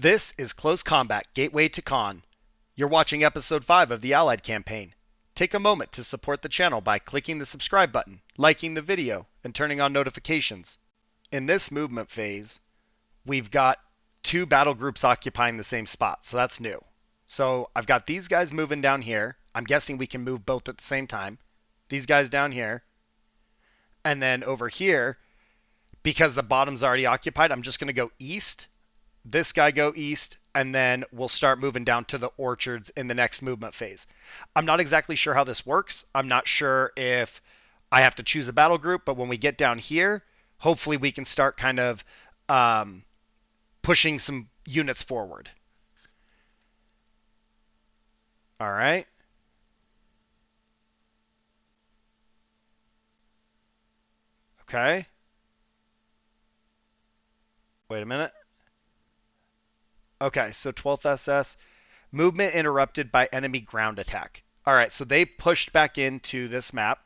This is Close Combat Gateway to Caen. You're watching episode 5 of the Allied campaign. Take a moment to support the channel by clicking the subscribe button, liking the video, and turning on notifications. In this movement phase, we've got 2 battle groups occupying the same spot, so that's new. So I've got these guys moving down here. I'm guessing we can move both at the same time. These guys down here. And then over here, because the bottom's already occupied, I'm just going to go east. This guy go east, and then we'll start moving down to the orchards in the next movement phase. I'm not exactly sure how this works. I'm not sure if I have to choose a battle group, but when we get down here, hopefully we can start kind of pushing some units forward. All right. Okay. Wait a minute. Okay, so 12th SS. Movement interrupted by enemy ground attack. All right, so they pushed back into this map.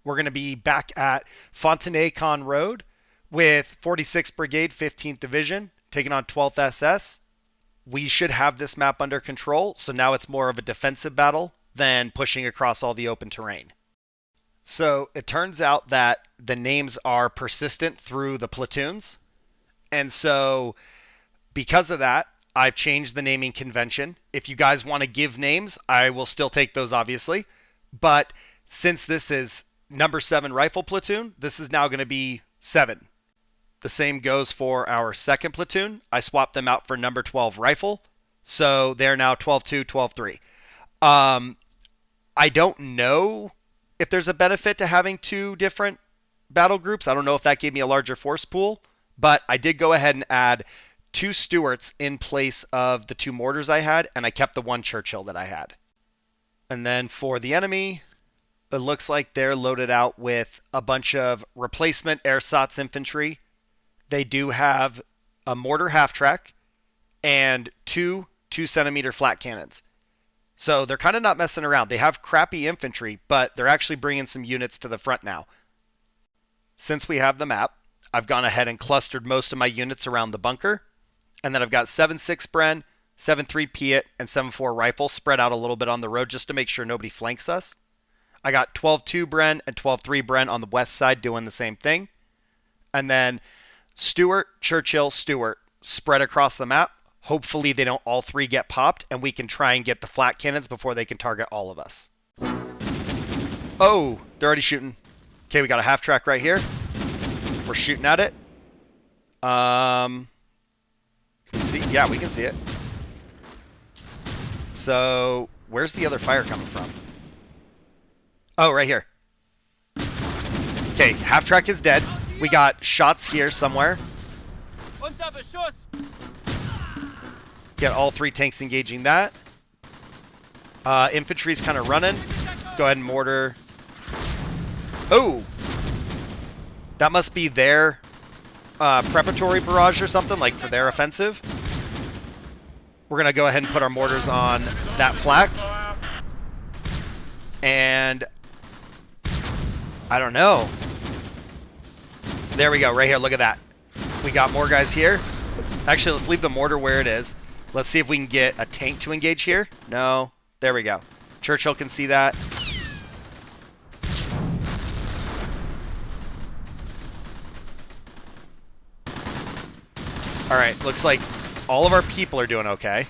We're going to be back at Fontenay-Caen Rd with 46th Brigade, 15th Division, taking on 12th SS. We should have this map under control, so now it's more of a defensive battle than pushing across all the open terrain. So it turns out that the names are persistent through the platoons. And so because of that, I've changed the naming convention. If you guys want to give names, I will still take those, obviously. But since this is number 7 rifle platoon, this is now going to be 7. The same goes for our 2nd platoon. I swapped them out for number 12 rifle. So they're now 12-2, 12-3. I don't know if there's a benefit to having 2 different battle groups. I don't know if that gave me a larger force pool. But I did go ahead and add 2 Stuarts in place of the 2 mortars I had, and I kept the 1 Churchill that I had. And then for the enemy, it looks like they're loaded out with a bunch of replacement ersatz infantry. They do have a mortar half-track and 2 2-centimeter flat cannons. So they're kind of not messing around. They have crappy infantry, but they're actually bringing some units to the front now. Since we have the map, I've gone ahead and clustered most of my units around the bunker. And then I've got 7.6 Bren, 7.3 Piat, and 7.4 rifle spread out a little bit on the road just to make sure nobody flanks us. I got 12.2 Bren and 12.3 Bren on the west side doing the same thing. And then Stuart, Churchill, Stuart spread across the map. Hopefully they don't all 3 get popped, and we can try and get the flat cannons before they can target all of us. Oh, they're already shooting. Okay, we got a half track right here. We're shooting at it. Can we see? Yeah, we can see it. So, where's the other fire coming from? Oh, right here. Okay, half track is dead. We got shots here somewhere. Get all 3 tanks engaging that. Infantry's kind of running. Let's go ahead and mortar. Oh! That must be their preparatory barrage or something, like for their offensive. We're going to go ahead and put our mortars on that flak. And I don't know. There we go, right here. Look at that. We got more guys here. Actually, let's leave the mortar where it is. Let's see if we can get a tank to engage here. No. There we go. Churchill can see that. Alright, looks like all of our people are doing okay.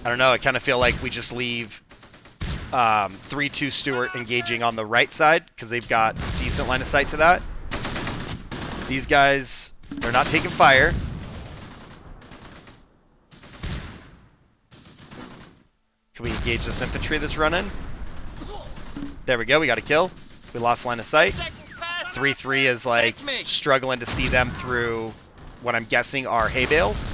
I don't know, I kind of feel like we just leave 3-2 Stuart engaging on the right side, because they've got decent line of sight to that. These guys, they're not taking fire. Can we engage this infantry that's running? There we go, we got a kill. We lost line of sight. 3-3 is like struggling to see them through what I'm guessing are hay bales.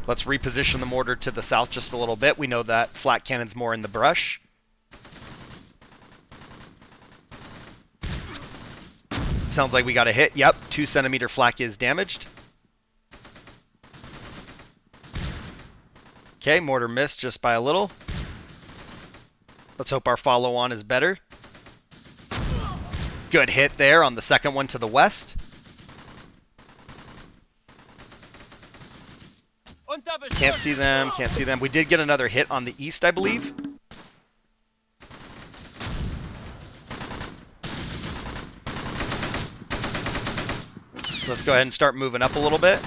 Let's reposition the mortar to the south just a little bit. We know that flat cannon's more in the brush. Sounds like we got a hit. Yep, 2-centimeter flak is damaged. Okay, mortar missed just by a little. Let's hope our follow-on is better. Good hit there on the second one to the west. Can't see them, can't see them. We did get another hit on the east, I believe. Let's go ahead and start moving up a little bit.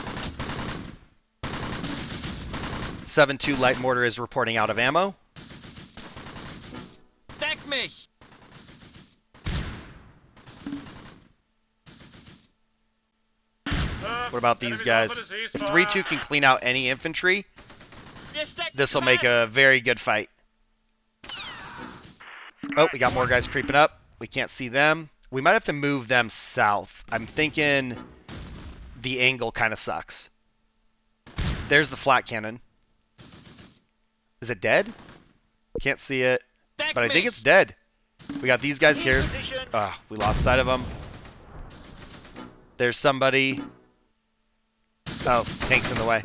7-2 light mortar is reporting out of ammo. Deck mich! What about these guys? If 3-2 can clean out any infantry, this will make a very good fight. Oh, we got more guys creeping up. We can't see them. We might have to move them south. I'm thinking the angle kind of sucks. There's the flat cannon. Is it dead? Can't see it, but I think it's dead. We got these guys here. We lost sight of them. There's somebody. Oh, tank's in the way.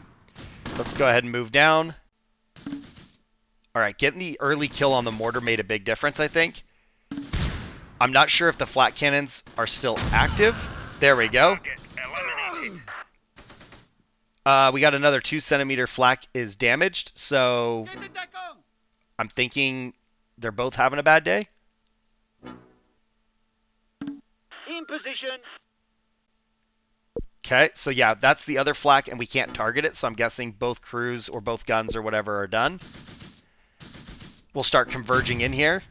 Let's go ahead and move down. All right, getting the early kill on the mortar made a big difference, I think. I'm not sure if the flat cannons are still active. There we go. We got another 2-centimeter flak is damaged, so I'm thinking they're both having a bad day. In position. Okay, so yeah, that's the other flak, and we can't target it, so I'm guessing both crews or both guns or whatever are done. We'll start converging in here.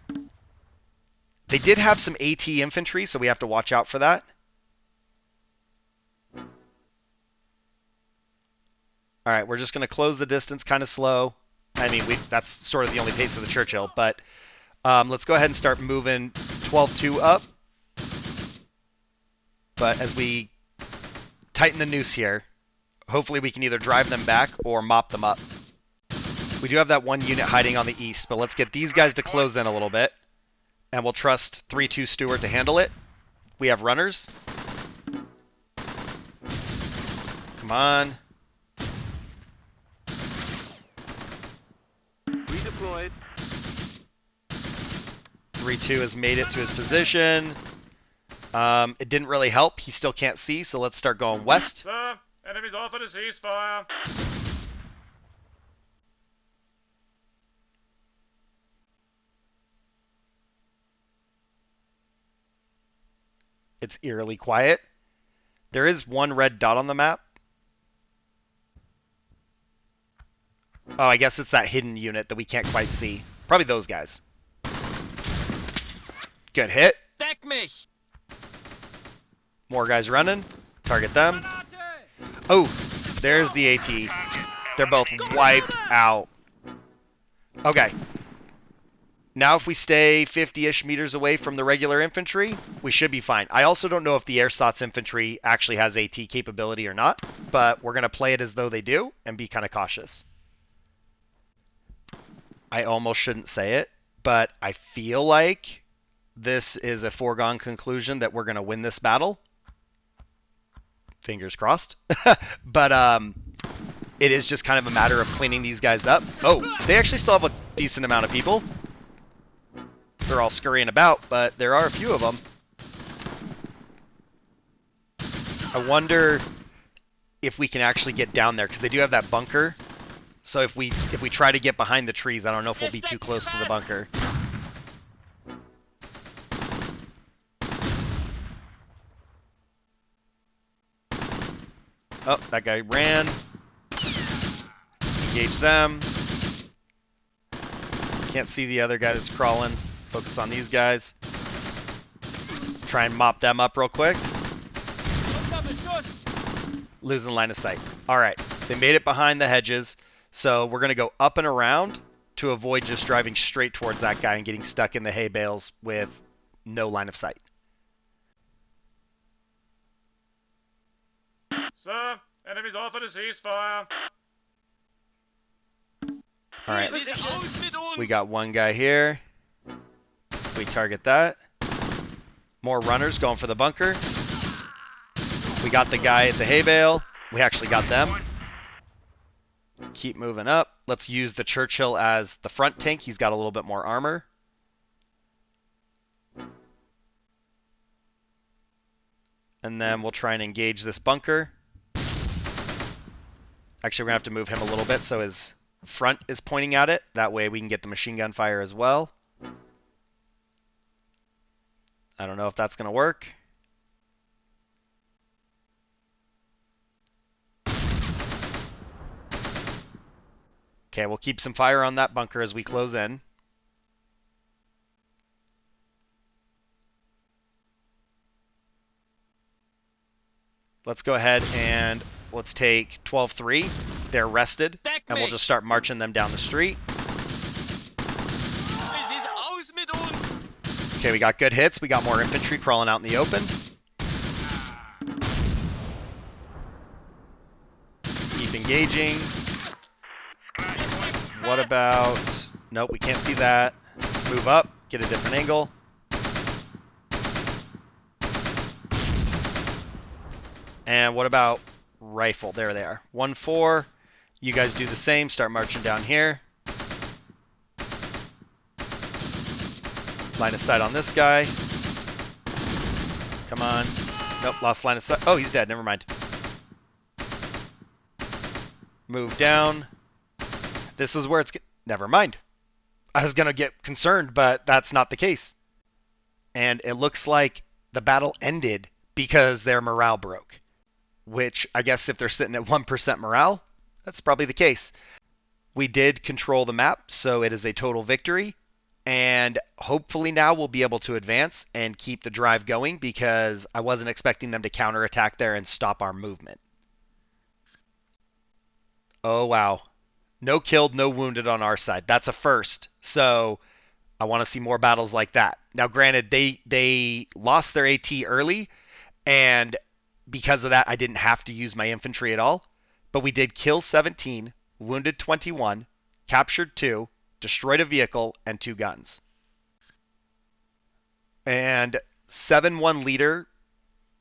They did have some AT infantry, so we have to watch out for that. All right, we're just going to close the distance kind of slow. I mean, that's sort of the only pace of the Churchill, but let's go ahead and start moving 12-2 up. But as we tighten the noose here, hopefully we can either drive them back or mop them up. We do have that one unit hiding on the east, but let's get these guys to close in a little bit. And we'll trust 3-2 Stuart to handle it. We have runners. Come on. Redeployed. 3-2 has made it to his position. It didn't really help. He still can't see, so let's start going west. Sir, enemies offered a ceasefire. It's eerily quiet. There is one red dot on the map. Oh, I guess it's that hidden unit that we can't quite see. Probably those guys. Good hit. Deck mich! More guys running. Target them. Oh, there's the AT. They're both wiped out. Okay. Now if we stay 50-ish meters away from the regular infantry, we should be fine. I also don't know if the ersatz infantry actually has AT capability or not, but we're going to play it as though they do and be kind of cautious. I almost shouldn't say it, but I feel like this is a foregone conclusion that we're going to win this battle. Fingers crossed. But it is just kind of a matter of cleaning these guys up. Oh, they actually still have a decent amount of people. They're all scurrying about, but there are a few of them. I wonder if we can actually get down there, because they do have that bunker. So if we try to get behind the trees, I don't know if we'll be too close to the bunker. Oh, that guy ran. Engage them. Can't see the other guy that's crawling. Focus on these guys. Try and mop them up real quick. Losing line of sight. Alright, they made it behind the hedges. So we're going to go up and around to avoid just driving straight towards that guy and getting stuck in the hay bales with no line of sight. Sir, enemies offered a ceasefire. Alright, we got one guy here. We target that. More runners going for the bunker. We got the guy at the hay bale. We actually got them. Keep moving up. Let's use the Churchill as the front tank. He's got a little bit more armor. And then we'll try and engage this bunker. Actually, we're going to have to move him a little bit so his front is pointing at it. That way we can get the machine gun fire as well. I don't know if that's going to work. Okay, we'll keep some fire on that bunker as we close in. Let's go ahead and let's take 12-3. They're rested, and we'll just start marching them down the street. Okay, we got good hits. We got more infantry crawling out in the open. Keep engaging. What about... Nope, we can't see that. Let's move up, get a different angle. And what about rifle? There they are. 1-4. You guys do the same. Start marching down here. Line of sight on this guy. Come on. Nope, lost line of sight. Oh, he's dead. Never mind. Move down. This is where it's... Never mind. I was going to get concerned, but that's not the case. And it looks like the battle ended because their morale broke. Which, I guess if they're sitting at 1% morale, that's probably the case. We did control the map, so it is a total victory. And hopefully now we'll be able to advance and keep the drive going because I wasn't expecting them to counterattack there and stop our movement. Oh, wow. No killed, no wounded on our side. That's a first. So I want to see more battles like that. Now, granted, they lost their AT early, and because of that, I didn't have to use my infantry at all. But we did kill 17, wounded 21, captured 2, destroyed a vehicle, and 2 guns. And 7-1 leader.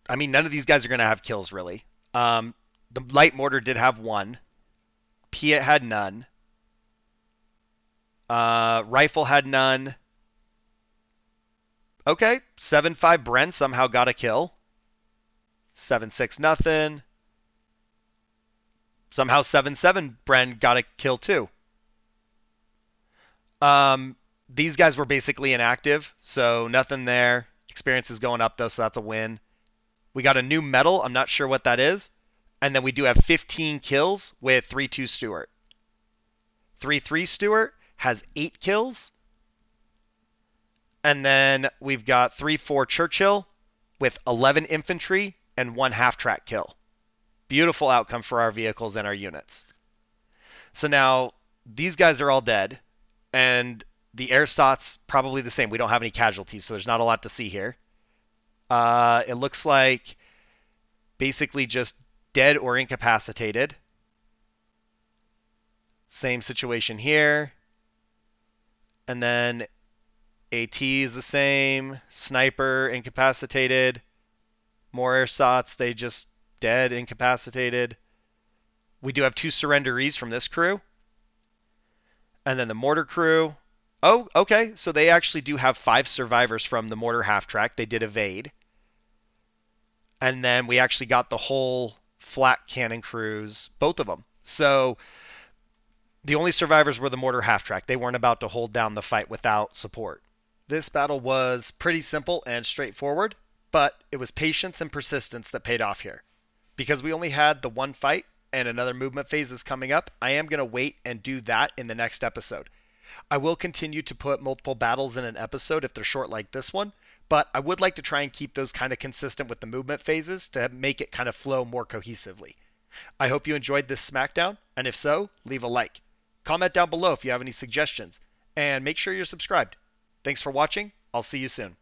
I mean, none of these guys are going to have kills, really. The light mortar did have 1. Piat had none. Rifle had none. Okay, 7-5 Bren somehow got a kill. 7-6 nothing. Somehow 7-7 Bren got a kill too. These guys were basically inactive, so nothing there. Experience is going up though, so that's a win. We got a new medal. I'm not sure what that is. And then we do have 15 kills with 3-2 Stewart. 3-3 Stewart has 8 kills. And then we've got 3-4 Churchill with 11 infantry and 1 half-track kill. Beautiful outcome for our vehicles and our units. So now these guys are all dead. And the airsoft's probably the same. We don't have any casualties, so there's not a lot to see here. It looks like basically just dead or incapacitated. Same situation here. And then AT is the same. Sniper, incapacitated. More airsots, they just dead, incapacitated. We do have 2 surrenderies from this crew. And then the mortar crew. Oh, okay. So they actually do have 5 survivors from the mortar half-track. They did evade. And then we actually got the whole flak cannon crews, both of them. So the only survivors were the mortar half-track. They weren't about to hold down the fight without support. This battle was pretty simple and straightforward, but it was patience and persistence that paid off here. Because we only had the 1 fight and another movement phase is coming up, I am going to wait and do that in the next episode. I will continue to put multiple battles in an episode if they're short like this one, but I would like to try and keep those kind of consistent with the movement phases to make it kind of flow more cohesively. I hope you enjoyed this Smackdown, and if so, leave a like. Comment down below if you have any suggestions, and make sure you're subscribed. Thanks for watching. I'll see you soon.